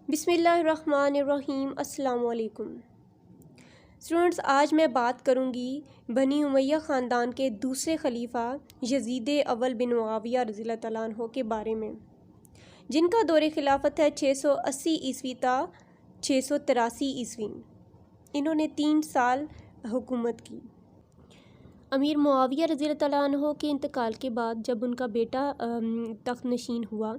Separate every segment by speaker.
Speaker 1: بسم اللہ الرحمن الرحیم۔ السلام علیکم اسٹوڈنٹس، آج میں بات کروں گی بنی امیہ خاندان کے دوسرے خلیفہ یزید اول بن معاویہ رضی اللہ تعالیٰ عنہ کے بارے میں، جن کا دور خلافت ہے 680 عیسوی تا 683 عیسوی۔ انہوں نے 3 سال حکومت کی۔ امیر معاویہ رضی اللہ تعالیٰ عنہ کے انتقال کے بعد جب ان کا بیٹا تخت نشین ہوا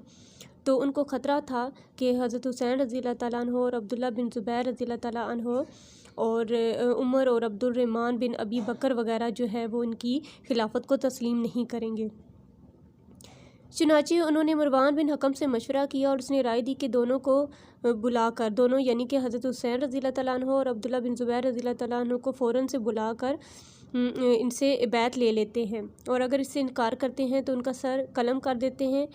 Speaker 1: تو ان کو خطرہ تھا کہ حضرت حسین رضی اللہ تعالیٰ عنہ اور عبداللہ بن زبیر رضی اللہ تعالیٰ عنہ اور عمر اور عبد الرحمن بن ابی بکر وغیرہ جو ہے وہ ان کی خلافت کو تسلیم نہیں کریں گے۔ چنانچہ انہوں نے مروان بن حکم سے مشورہ کیا اور اس نے رائے دی کہ دونوں کو بلا کر، دونوں یعنی کہ حضرت حسین رضی اللہ تعالیٰ عنہ اور عبداللہ بن زبیر رضی اللہ تعالیٰ عنہ کو فوراً سے بلا کر ان سے بیعت لے لیتے ہیں، اور اگر اس سے انکار کرتے ہیں تو ان کا سر قلم کر دیتے ہیں،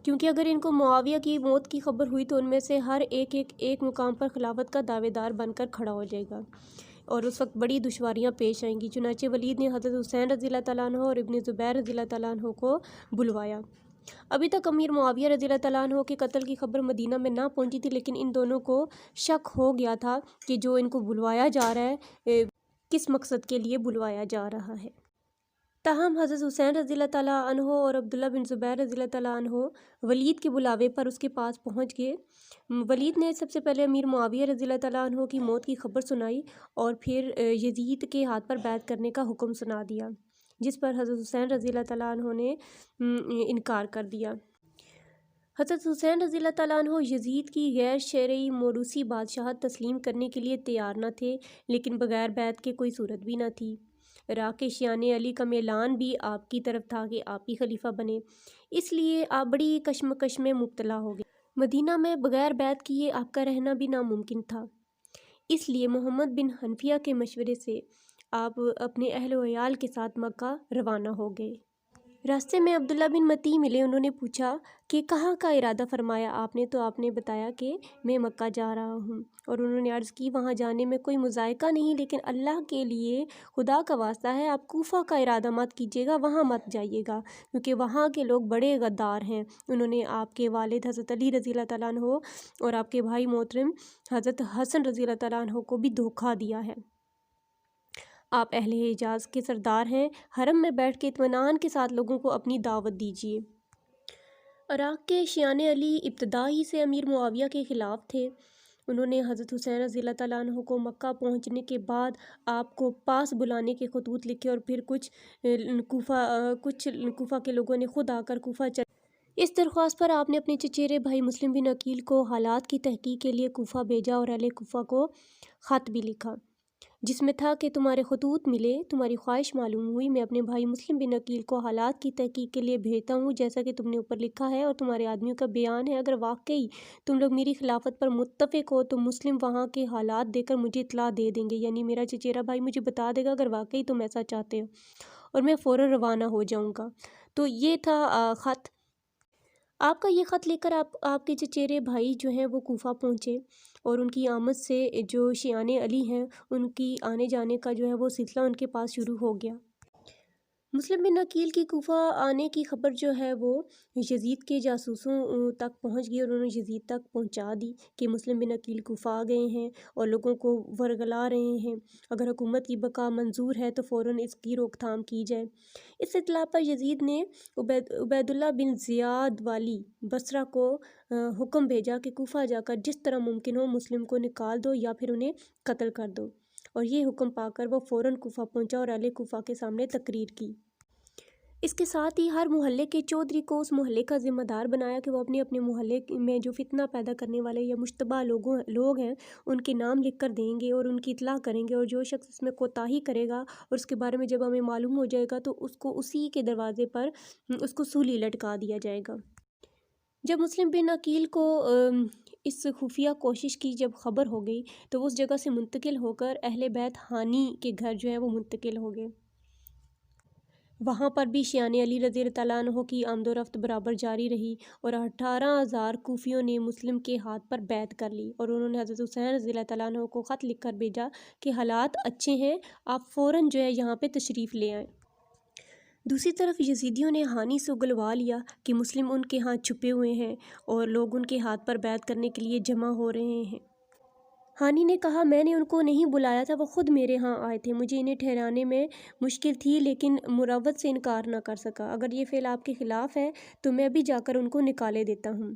Speaker 1: کیونکہ اگر ان کو معاویہ کی موت کی خبر ہوئی تو ان میں سے ہر ایک مقام پر خلافت کا دعوے دار بن کر کھڑا ہو جائے گا اور اس وقت بڑی دشواریاں پیش آئیں گی۔ چنانچہ ولید نے حضرت حسین رضی اللہ تعالیٰ عنہ اور ابن زبیر رضی اللہ تعالیٰ عنہ کو بلوایا۔ ابھی تک امیر معاویہ رضی اللہ تعالیٰ عنہ کے قتل کی خبر مدینہ میں نہ پہنچی تھی، لیکن ان دونوں کو شک ہو گیا تھا کہ جو ان کو بلوایا جا رہا ہے کس مقصد کے لیے بلوایا جا رہا ہے۔ تاہم حضرت حسین رضی اللہ تعالیٰ عنہ اور عبداللہ بن زبیر رضی اللہ تعالیٰ عنہ ولید کے بلاوے پر اس کے پاس پہنچ گئے۔ ولید نے سب سے پہلے امیر معاویہ رضی اللہ تعالیٰ عنہ کی موت کی خبر سنائی اور پھر یزید کے ہاتھ پر بیعت کرنے کا حکم سنا دیا، جس پر حضرت حسین رضی اللہ تعالیٰ عنہ نے انکار کر دیا۔ حضرت حسین رضی اللہ تعالیٰ عنہ یزید کی غیر شرعی موروثی بادشاہت تسلیم کرنے کے لیے تیار نہ تھے، لیکن بغیر بیعت کے کوئی صورت بھی نہ تھی۔ عراق کے شیعان علی کا میلان بھی آپ کی طرف تھا کہ آپ ہی خلیفہ بنے، اس لیے آپ بڑی کشمکش میں مبتلا ہو گئے۔ مدینہ میں بغیر بیعت کیے آپ کا رہنا بھی ناممکن تھا، اس لیے محمد بن حنفیہ کے مشورے سے آپ اپنے اہل و عیال کے ساتھ مکہ روانہ ہو گئے۔ راستے میں عبداللہ بن متی ملے، انہوں نے پوچھا کہ کہاں کا ارادہ فرمایا آپ نے؟ تو آپ نے بتایا کہ میں مکہ جا رہا ہوں، اور انہوں نے عرض کی وہاں جانے میں کوئی مذائقہ نہیں، لیکن اللہ کے لیے خدا کا واسطہ ہے آپ کوفہ کا ارادہ مت کیجیے گا، وہاں مت جائیے گا، کیونکہ وہاں کے لوگ بڑے غدار ہیں۔ انہوں نے آپ کے والد حضرت علی رضی اللہ تعالیٰ عنہ اور آپ کے بھائی محترم حضرت حسن رضی اللہ تعالیٰ عنہ کو بھی دھوکہ دیا ہے۔ آپ اہل حجاز کے سردار ہیں، حرم میں بیٹھ کے اطمینان کے ساتھ لوگوں کو اپنی دعوت دیجیے۔ عراق کے شیعان علی ابتدا ہی سے امیر معاویہ کے خلاف تھے۔ انہوں نے حضرت حسین رضی اللہ تعالیٰ عنہ کو مکہ پہنچنے کے بعد آپ کو پاس بلانے کے خطوط لکھے، اور پھر کچھ کوفہ کے لوگوں نے خود آ کر کوفہ چلے۔ اس درخواست پر آپ نے اپنے چچیرے بھائی مسلم بن عقیل کو حالات کی تحقیق کے لیے کوفہ بھیجا اور اہل کوفہ کو خط بھی لکھا، جس میں تھا کہ تمہارے خطوط ملے، تمہاری خواہش معلوم ہوئی، میں اپنے بھائی مسلم بن عقیل کو حالات کی تحقیق کے لیے بھیجتا ہوں جیسا کہ تم نے اوپر لکھا ہے، اور تمہارے آدمیوں کا بیان ہے، اگر واقعی تم لوگ میری خلافت پر متفق ہو تو مسلم وہاں کے حالات دے کر مجھے اطلاع دے دیں گے، یعنی میرا چچیرا بھائی مجھے بتا دے گا اگر واقعی تم ایسا چاہتے ہو، اور میں فوراً روانہ ہو جاؤں گا۔ تو یہ تھا خط۔ آپ کا یہ خط لے کر آپ کے چچیرے بھائی جو ہیں وہ کوفہ پہنچے، اور ان کی آمد سے جو شیعان علی ہیں ان کی آنے جانے کا جو ہے وہ سلسلہ ان کے پاس شروع ہو گیا۔ مسلم بن عقیل کی کوفہ آنے کی خبر جو ہے وہ یزید کے جاسوسوں تک پہنچ گئی، اور انہوں نے یزید تک پہنچا دی کہ مسلم بن عقیل کوفہ آ گئے ہیں اور لوگوں کو ورگلا رہے ہیں، اگر حکومت کی بقا منظور ہے تو فوراً اس کی روک تھام کی جائے۔ اس اطلاع پر یزید نے عبید اللہ بن زیاد والی بصرہ کو حکم بھیجا کہ کوفہ جا کر جس طرح ممکن ہو مسلم کو نکال دو یا پھر انہیں قتل کر دو، اور یہ حکم پا کر وہ فوراً کوفہ پہنچا اور اہل کوفہ کے سامنے تقریر کی۔ اس کے ساتھ ہی ہر محلے کے چودھری کو اس محلے کا ذمہ دار بنایا کہ وہ اپنے اپنے محلے میں جو فتنہ پیدا کرنے والے یا مشتبہ لوگ ہیں ان کے نام لکھ کر دیں گے اور ان کی اطلاع کریں گے، اور جو شخص اس میں کوتاہی کرے گا اور اس کے بارے میں جب ہمیں معلوم ہو جائے گا تو اس کو اسی کے دروازے پر اس کو سولی لٹکا دیا جائے گا۔ جب مسلم بن عقیل کو اس خفیہ کوشش کی جب خبر ہو گئی تو وہ اس جگہ سے منتقل ہو کر اہل بیت ہانی کے گھر جو ہے وہ منتقل ہو گئے۔ وہاں پر بھی شیعان علی رضی اللہ تعالیٰ عنہ کی آمد و رفت برابر جاری رہی، اور 18,000 کوفیوں نے مسلم کے ہاتھ پر بیعت کر لی، اور انہوں نے حضرت حسین رضی اللہ تعالیٰ عنہ کو خط لکھ کر بھیجا کہ حالات اچھے ہیں، آپ فوراً جو ہے یہاں پہ تشریف لے آئیں۔ دوسری طرف یزیدیوں نے ہانی سے اگلوا لیا کہ مسلم ان کے ہاں چھپے ہوئے ہیں اور لوگ ان کے ہاتھ پر بیعت کرنے کے لیے جمع ہو رہے ہیں۔ ہانی نے کہا میں نے ان کو نہیں بلایا تھا، وہ خود میرے ہاں آئے تھے، مجھے انہیں ٹھہرانے میں مشکل تھی لیکن مروت سے انکار نہ کر سکا، اگر یہ فعل آپ کے خلاف ہے تو میں بھی جا کر ان کو نکالے دیتا ہوں۔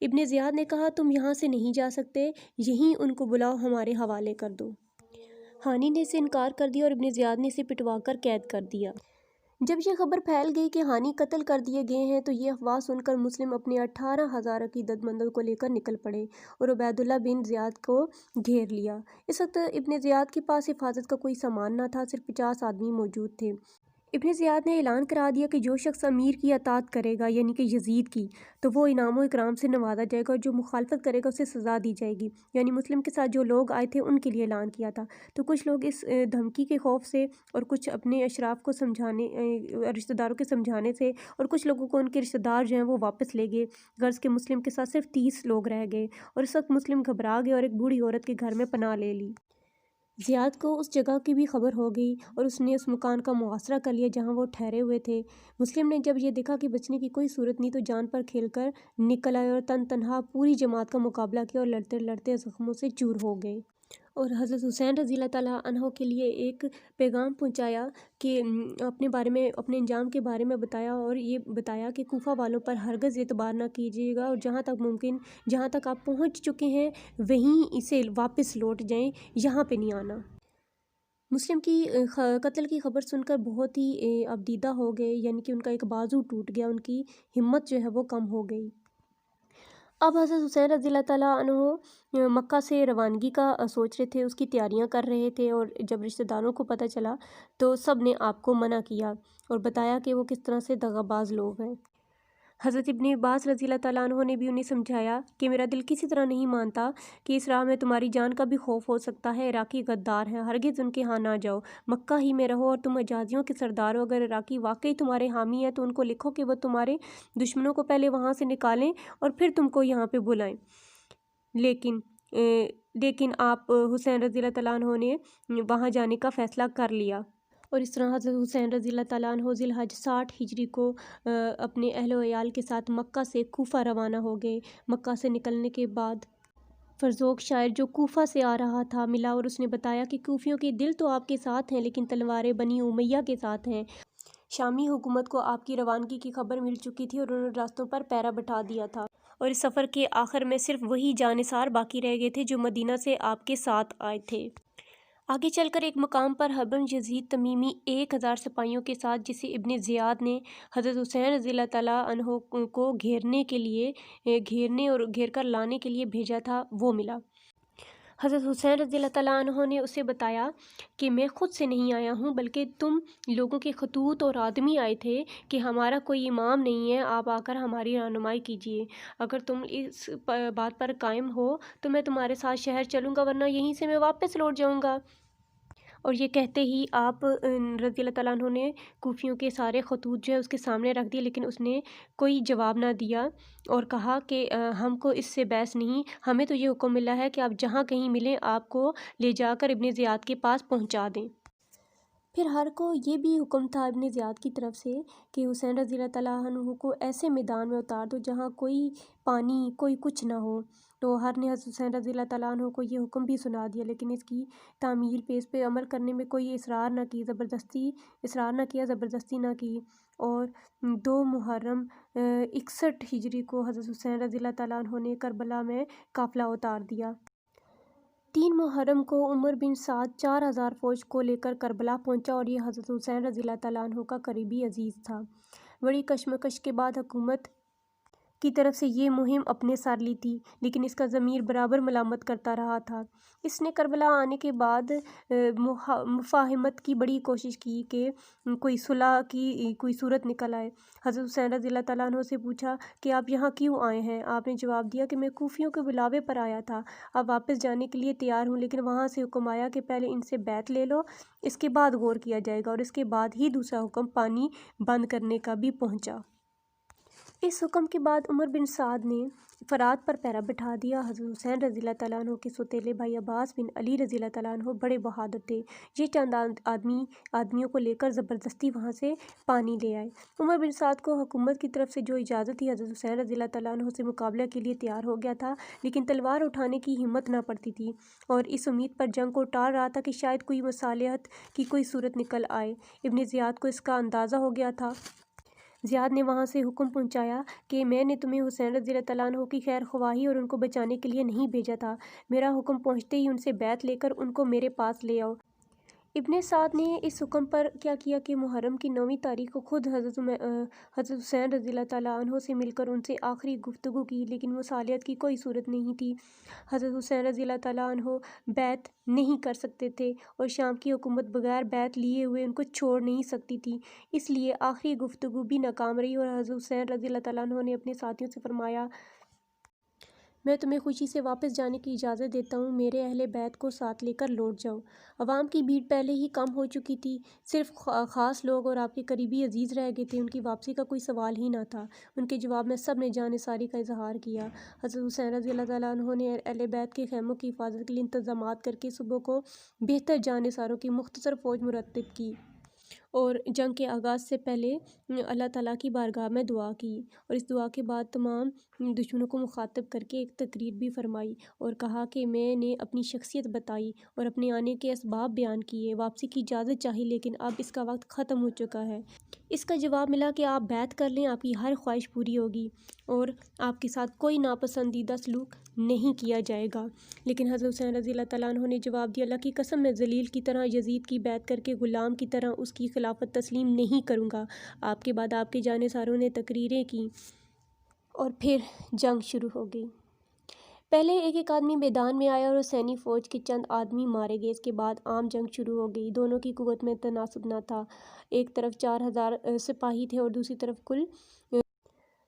Speaker 1: ابن زیاد نے کہا تم یہاں سے نہیں جا سکتے، یہیں ان کو بلاؤ، ہمارے حوالے کر دو۔ ہانی نے اسے انکار کر دیا اور ابن زیاد نے اسے پٹوا کر قید کر دیا۔ جب یہ خبر پھیل گئی کہ ہانی قتل کر دیے گئے ہیں تو یہ افواہ سن کر مسلم اپنے 18,000 عقیدت مندوں کو لے کر نکل پڑے اور عبید اللہ بن زیاد کو گھیر لیا۔ اس وقت ابن زیاد کے پاس حفاظت کا کوئی سامان نہ تھا، صرف 50 آدمی موجود تھے۔ ابن زیاد نے اعلان کرا دیا کہ جو شخص امیر کی اطاعت کرے گا یعنی کہ یزید کی تو وہ انعام و اکرام سے نوازا جائے گا اور جو مخالفت کرے گا اسے سزا دی جائے گی، یعنی مسلم کے ساتھ جو لوگ آئے تھے ان کے لیے اعلان کیا تھا۔ تو کچھ لوگ اس دھمکی کے خوف سے اور کچھ اپنے اشراف کو سمجھانے رشتہ داروں کے سمجھانے سے اور کچھ لوگوں کو ان کے رشتہ دار جو ہیں وہ واپس لے گئے، غرض کہ مسلم کے ساتھ صرف 30 لوگ رہ گئے اور اس وقت مسلم گھبرا گئے اور ایک بوڑھی عورت کے گھر میں پناہ لے لی۔ زیاد کو اس جگہ کی بھی خبر ہو گئی اور اس نے اس مکان کا محاصرہ کر لیا جہاں وہ ٹھہرے ہوئے تھے۔ مسلم نے جب یہ دیکھا کہ بچنے کی کوئی صورت نہیں تو جان پر کھیل کر نکل آئے اور تنہا پوری جماعت کا مقابلہ کیا اور لڑتے لڑتے زخموں سے چور ہو گئے اور حضرت حسین رضی اللہ تعالیٰ عنہ کے لیے ایک پیغام پہنچایا کہ اپنے انجام کے بارے میں بتایا اور یہ بتایا کہ کوفہ والوں پر ہرگز اعتبار نہ کیجیے گا اور جہاں تک ممکن جہاں تک آپ پہنچ چکے ہیں وہیں اسے واپس لوٹ جائیں، یہاں پہ نہیں آنا۔ مسلم کی قتل کی خبر سن کر بہت ہی ابدیدہ ہو گئے، یعنی کہ ان کا ایک بازو ٹوٹ گیا، ان کی ہمت جو ہے وہ کم ہو گئی۔ اب حضرت حسین رضی اللہ تعالیٰ عنہ مکہ سے روانگی کا سوچ رہے تھے، اس کی تیاریاں کر رہے تھے اور جب رشتہ داروں کو پتہ چلا تو سب نے آپ کو منع کیا اور بتایا کہ وہ کس طرح سے دغا باز لوگ ہیں۔ حضرت ابن عباس رضی اللہ تعالیٰ عنہ نے بھی انہیں سمجھایا کہ میرا دل کسی طرح نہیں مانتا کہ اس راہ میں تمہاری جان کا بھی خوف ہو سکتا ہے، عراقی غدار ہیں، ہرگز ان کے ہاں نہ جاؤ، مکہ ہی میں رہو اور تم حجازیوں کے سردار ہو، اگر عراقی واقعی تمہارے حامی ہیں تو ان کو لکھو کہ وہ تمہارے دشمنوں کو پہلے وہاں سے نکالیں اور پھر تم کو یہاں پہ بلائیں۔ لیکن آپ حسین رضی اللہ تعالیٰ عنہ نے وہاں جانے کا فیصلہ کر لیا اور اس طرح حضرت حسین رضی اللہ تعالیٰ عنہ ذی الحج 60 ہجری کو اپنے اہل و عیال کے ساتھ مکہ سے کوفہ روانہ ہو گئے۔ مکہ سے نکلنے کے بعد فرزوق شاعر جو کوفہ سے آ رہا تھا ملا اور اس نے بتایا کہ کوفیوں کے دل تو آپ کے ساتھ ہیں لیکن تلواریں بنی امیہ کے ساتھ ہیں۔ شامی حکومت کو آپ کی روانگی کی خبر مل چکی تھی اور انہوں نے راستوں پر پہرا بٹھا دیا تھا اور اس سفر کے آخر میں صرف وہی جانثار باقی رہ گئے تھے جو مدینہ سے آپ کے ساتھ آئے تھے۔ آگے چل کر ایک مقام پر حبرن یزید تمیمی 1000 سپاہیوں کے ساتھ جسے ابن زیاد نے حضرت حسین رضی اللہ تعالیٰ عنہ کو گھیرنے اور گھیر کر لانے کے لیے بھیجا تھا وہ ملا۔ حضرت حسین رضی اللہ تعالیٰ عنہ نے اسے بتایا کہ میں خود سے نہیں آیا ہوں بلکہ تم لوگوں کے خطوط اور آدمی آئے تھے کہ ہمارا کوئی امام نہیں ہے، آپ آ کر ہماری رہنمائی کیجیے، اگر تم اس بات پر قائم ہو تو میں تمہارے ساتھ شہر چلوں گا ورنہ یہیں سے میں واپس لوٹ جاؤں گا۔ اور یہ کہتے ہی آپ رضی اللہ تعالیٰ عنہ نے کوفیوں کے سارے خطوط جو ہے اس کے سامنے رکھ دیے لیکن اس نے کوئی جواب نہ دیا اور کہا کہ ہم کو اس سے بحث نہیں، ہمیں تو یہ حکم ملا ہے کہ آپ جہاں کہیں ملیں آپ کو لے جا کر ابن زیاد کے پاس پہنچا دیں۔ پھر ہر کو یہ بھی حکم تھا ابن زیاد کی طرف سے کہ حسین رضی اللہ تعالیٰ عنہ کو ایسے میدان میں اتار دو جہاں کوئی پانی کوئی کچھ نہ ہو، تو ہر نے حضرت حسین رضی اللہ تعالیٰ عنہ کو یہ حکم بھی سنا دیا لیکن اس کی تعمیل پہ اس پہ عمل کرنے میں کوئی اصرار نہ کیا، زبردستی نہ کی اور 2 محرم 61 ہجری کو حضرت حسین رضی اللہ تعالیٰ عنہ نے کربلا میں قافلہ اتار دیا۔ 3 محرم کو عمر بن سعد 4000 فوج کو لے کر کربلا پہنچا اور یہ حضرت حسین رضی اللہ تعالیٰ عنہ کا قریبی عزیز تھا۔ بڑی کشمکش کے بعد حکومت کی طرف سے یہ مہم اپنے سر لی تھی لیکن اس کا ضمیر برابر ملامت کرتا رہا تھا۔ اس نے کربلا آنے کے بعد مفاہمت کی بڑی کوشش کی کہ کوئی صلح کی کوئی صورت نکل آئے۔ حضرت حسین رضی اللہ تعالیٰ عنہ سے پوچھا کہ آپ یہاں کیوں آئے ہیں؟ آپ نے جواب دیا کہ میں کوفیوں کے بلاوے پر آیا تھا، اب واپس جانے کے لیے تیار ہوں لیکن وہاں سے حکم آیا کہ پہلے ان سے بیعت لے لو، اس کے بعد غور کیا جائے گا اور اس کے بعد ہی دوسرا حکم پانی بند کرنے کا بھی پہنچا۔ اس حکم کے بعد عمر بن سعد نے فرات پر پیرا بٹھا دیا۔ حضرت حسین رضی اللہ تعالیٰ عنہ کے سوتیلے بھائی عباس بن علی رضی اللہ تعالیٰ عنہ بڑے بہادر تھے۔ یہ چند آدمیوں کو لے کر زبردستی وہاں سے پانی لے آئے۔ عمر بن سعد کو حکومت کی طرف سے جو اجازت تھی، حضرت حسین رضی اللہ تعالیٰ عنہ سے مقابلہ کے لیے تیار ہو گیا تھا، لیکن تلوار اٹھانے کی ہمت نہ پڑتی تھی اور اس امید پر جنگ کو ٹال رہا تھا کہ شاید کوئی مصالحت کی کوئی صورت نکل آئے۔ ابن زیاد کو اس کا اندازہ ہو گیا تھا۔ زیاد نے وہاں سے حکم پہنچایا کہ میں نے تمہیں حسین رضی اللہ تعالیٰ عنہ کی خیر خواہی اور ان کو بچانے کے لیے نہیں بھیجا تھا۔ میرا حکم پہنچتے ہی ان سے بیعت لے کر ان کو میرے پاس لے آؤ۔ ابن سعد نے اس حکم پر کیا کیا کہ محرم کی 9ویں تاریخ کو خود حضرت حسین رضی اللہ تعالیٰ عنہ سے مل کر ان سے آخری گفتگو کی، لیکن مصالحت کی کوئی صورت نہیں تھی۔ حضرت حسین رضی اللہ تعالیٰ عنہ بیعت نہیں کر سکتے تھے اور شام کی حکومت بغیر بیعت لیے ہوئے ان کو چھوڑ نہیں سکتی تھی، اس لیے آخری گفتگو بھی ناکام رہی اور حضرت حسین رضی اللہ تعالیٰ عنہ نے اپنے ساتھیوں سے فرمایا، میں تمہیں خوشی سے واپس جانے کی اجازت دیتا ہوں، میرے اہل بیت کو ساتھ لے کر لوٹ جاؤ۔ عوام کی بھیڑ پہلے ہی کم ہو چکی تھی، صرف خاص لوگ اور آپ کے قریبی عزیز رہ گئے تھے، ان کی واپسی کا کوئی سوال ہی نہ تھا۔ ان کے جواب میں سب نے جان نثاری کا اظہار کیا۔ حضرت حسین رضی اللہ تعالیٰ عنہ نے اہل بیت کے خیموں کی حفاظت کے لیے انتظامات کرکے صبح کو بہتر جان نثاروں کی مختصر فوج مرتب کی اور جنگ کے آغاز سے پہلے اللہ تعالیٰ کی بارگاہ میں دعا کی، اور اس دعا کے بعد تمام دشمنوں کو مخاطب کر کے ایک تقریر بھی فرمائی اور کہا کہ میں نے اپنی شخصیت بتائی اور اپنے آنے کے اسباب بیان کیے، واپسی کی اجازت چاہی، لیکن اب اس کا وقت ختم ہو چکا ہے۔ اس کا جواب ملا کہ آپ بیعت کر لیں، آپ کی ہر خواہش پوری ہوگی اور آپ کے ساتھ کوئی ناپسندیدہ سلوک نہیں کیا جائے گا۔ لیکن حضرت حسین رضی اللہ تعالیٰ عنہ نے جواب دیا، اللہ کی قسم میں ذلیل کی طرح یزید کی بیعت کر کے غلام کی طرح اس کی خلافت تسلیم نہیں کروں گا۔ آپ کے بعد آپ کے جانثاروں نے تقریریں کیں اور پھر جنگ شروع ہو گئی۔ پہلے ایک ایک آدمی میدان میں آیا اور حسینی فوج کے چند آدمی مارے گئے، اس کے بعد عام جنگ شروع ہو گئی۔ دونوں کی قوت میں تناسب نہ تھا، ایک طرف 4000 سپاہی تھے اور دوسری طرف کل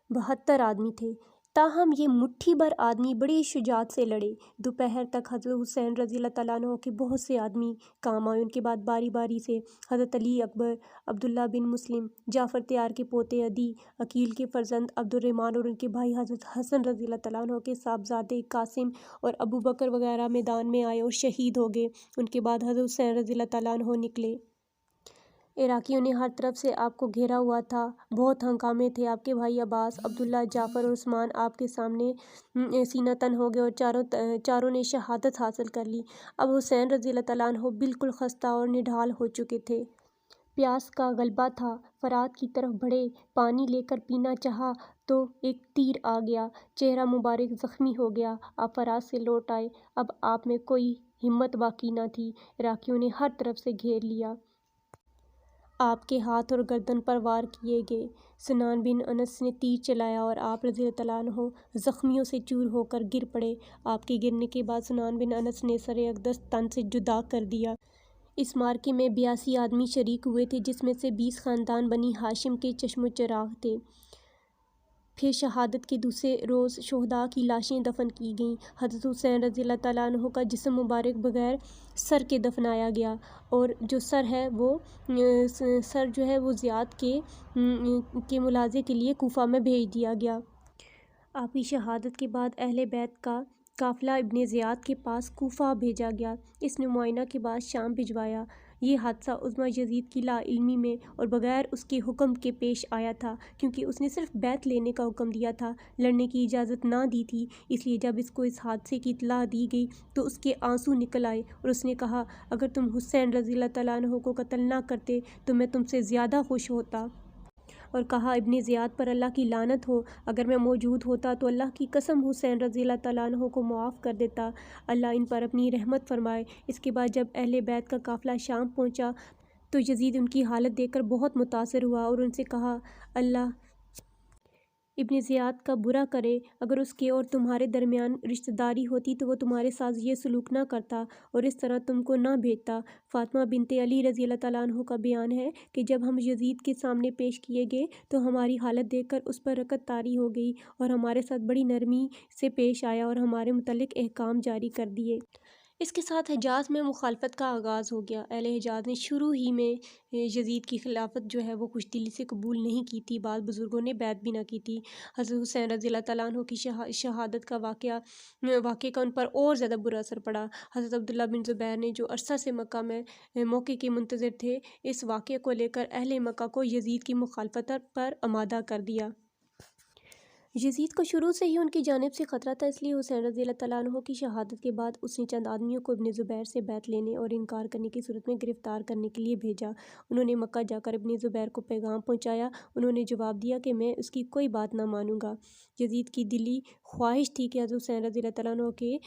Speaker 1: 72 آدمی تھے، تاہم یہ مٹھی بھر آدمی بڑی شجاعت سے لڑے۔ دوپہر تک حضرت حسین رضی اللہ تعالیٰ عنہ کے بہت سے آدمی کام آئے۔ ان کے بعد باری باری سے حضرت علی اکبر، عبداللہ بن مسلم، جعفر طیار کے پوتے عدی، عقیل کے فرزند عبد الرحمن اور ان کے بھائی حضرت حسن رضی اللہ تعالیٰ عنہ کے صاحبزادے قاسم اور ابو بکر وغیرہ میدان میں آئے اور شہید ہو گئے۔ ان کے بعد حضرت حسین رضی اللہ تعالیٰ عنہ نکلے۔ عراقیوں نے ہر طرف سے آپ کو گھیرا ہوا تھا، بہت ہنگامے تھے۔ آپ کے بھائی عباس، عبداللہ، جعفر اور عثمان آپ کے سامنے سینہ تن ہو گئے اور چاروں نے شہادت حاصل کر لی۔ اب حسین رضی اللہ تعالیٰ عنہ بالکل خستہ اور نڈھال ہو چکے تھے۔ پیاس کا غلبہ تھا، فرات کی طرف بڑھے، پانی لے کر پینا چاہا تو ایک تیر آ گیا، چہرہ مبارک زخمی ہو گیا۔ آپ فرات سے لوٹ آئے، اب آپ میں کوئی ہمت باقی نہ تھی، عراقیوں نے ہر طرف سے گھیر لیا۔ آپ کے ہاتھ اور گردن پر وار کیے گئے۔ سنان بن انس نے تیر چلایا اور آپ رضی اللہ تعالیٰ عنہ زخمیوں سے چور ہو کر گر پڑے۔ آپ کے گرنے کے بعد سنان بن انس نے سر اقدس تن سے جدا کر دیا۔ اس معرکے میں 82 آدمی شریک ہوئے تھے، جس میں سے 20 خاندان بنی ہاشم کے چشم و چراغ تھے۔ پھر شہادت کے دوسرے روز شہداء کی لاشیں دفن کی گئیں۔ حضرت حسین رضی اللہ تعالیٰ عنہ کا جسم مبارک بغیر سر کے دفنایا گیا اور جو سر جو ہے وہ زیاد کے ملاحظے کے لیے کوفہ میں بھیج دیا گیا۔ آپ کی شہادت کے بعد اہل بیت کا قافلہ ابن زیاد کے پاس کوفہ بھیجا گیا، اس نے معائنہ کے بعد شام بھجوایا۔ یہ حادثہ عظمیٰ یزید کی لا علمی میں اور بغیر اس کے حکم کے پیش آیا تھا، کیونکہ اس نے صرف بیعت لینے کا حکم دیا تھا، لڑنے کی اجازت نہ دی تھی۔ اس لیے جب اس کو اس حادثے کی اطلاع دی گئی تو اس کے آنسو نکل آئے اور اس نے کہا، اگر تم حسین رضی اللہ تعالیٰ عنہ کو قتل نہ کرتے تو میں تم سے زیادہ خوش ہوتا، اور کہا، ابن زیاد پر اللہ کی لعنت ہو، اگر میں موجود ہوتا تو اللہ کی قسم حسین رضی اللہ تعالیٰ عنہ کو معاف کر دیتا، اللہ ان پر اپنی رحمت فرمائے۔ اس کے بعد جب اہل بیت کا قافلہ شام پہنچا تو یزید ان کی حالت دیکھ کر بہت متاثر ہوا اور ان سے کہا، اللہ ابن زیاد کا برا کرے، اگر اس کے اور تمہارے درمیان رشتہ داری ہوتی تو وہ تمہارے ساتھ یہ سلوک نہ کرتا اور اس طرح تم کو نہ بھیجتا۔ فاطمہ بنت علی رضی اللہ تعالیٰ عنہ کا بیان ہے کہ جب ہم یزید کے سامنے پیش کیے گئے تو ہماری حالت دیکھ کر اس پر رقت طاری ہو گئی اور ہمارے ساتھ بڑی نرمی سے پیش آیا اور ہمارے متعلق احکام جاری کر دیے۔ اس کے ساتھ حجاز میں مخالفت کا آغاز ہو گیا۔ اہل حجاز نے شروع ہی میں یزید کی خلافت جو ہے وہ خوش دلی سے قبول نہیں کی تھی، بعض بزرگوں نے بیعت بھی نہ کی تھی۔ حضرت حسین رضی اللہ تعالیٰ عنہ کی شہادت کا واقعے کا ان پر اور زیادہ برا اثر پڑا۔ حضرت عبداللہ بن زبیر نے جو عرصہ سے مکہ میں موقع کے منتظر تھے، اس واقعے کو لے کر اہل مکہ کو یزید کی مخالفت پر آمادہ کر دیا۔ یزید کو شروع سے ہی ان کی جانب سے خطرہ تھا، اس لیے حسین رضی اللہ تعالیٰ عنہ کی شہادت کے بعد اس نے چند آدمیوں کو ابن زبیر سے بیعت لینے اور انکار کرنے کی صورت میں گرفتار کرنے کے لیے بھیجا۔ انہوں نے مکہ جا کر ابن زبیر کو پیغام پہنچایا۔ انہوں نے جواب دیا کہ میں اس کی کوئی بات نہ مانوں گا۔ یزید کی دلی خواہش تھی کہ حضرت حسین رضی اللہ تعالیٰ عنہ کے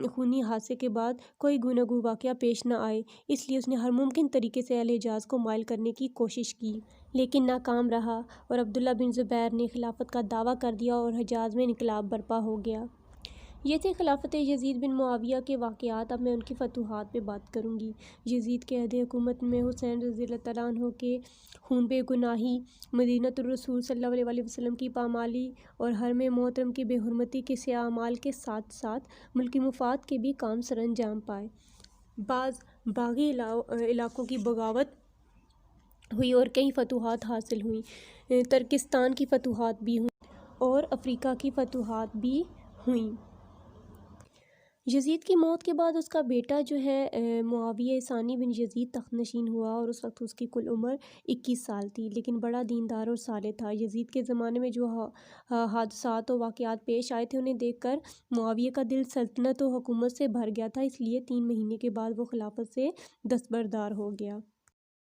Speaker 1: خونی حادثے کے بعد کوئی گوناگو واقعہ پیش نہ آئے، اس لیے اس نے ہر ممکن طریقے سے اہل حجاز کو مائل کرنے کی کوشش کی، لیکن ناکام رہا اور عبداللہ بن زبیر نے خلافت کا دعویٰ کر دیا اور حجاز میں انقلاب برپا ہو گیا۔ یہ تھے خلافت یزید بن معاویہ کے واقعات۔ اب میں ان کی فتوحات پہ بات کروں گی۔ یزید کے عہد حکومت میں حسین رضی اللہ تعالیٰ عنہ کے خون بے گناہی، مدینۃ الرسول صلی اللہ علیہ وسلم کی پامالی اور حرم محترم کی بے حرمتی کے سیاہ اعمال کے ساتھ ساتھ ملکی مفاد کے بھی کام سر انجام پائے۔ بعض باغی علاقوں کی بغاوت ہوئی اور کئی فتوحات حاصل ہوئیں۔ ترکستان کی فتوحات بھی ہوئیں اور افریقہ کی فتوحات بھی ہوئیں۔ یزید کی موت کے بعد اس کا بیٹا جو ہے معاویہ ثانی بن یزید تخت نشین ہوا اور اس وقت اس کی کل عمر 21 سال تھی، لیکن بڑا دیندار اور صالح تھا۔ یزید کے زمانے میں جو حادثات و واقعات پیش آئے تھے انہیں دیکھ کر معاویہ کا دل سلطنت و حکومت سے بھر گیا تھا، اس لیے 3 مہینے کے بعد وہ خلافت سے دستبردار ہو گیا۔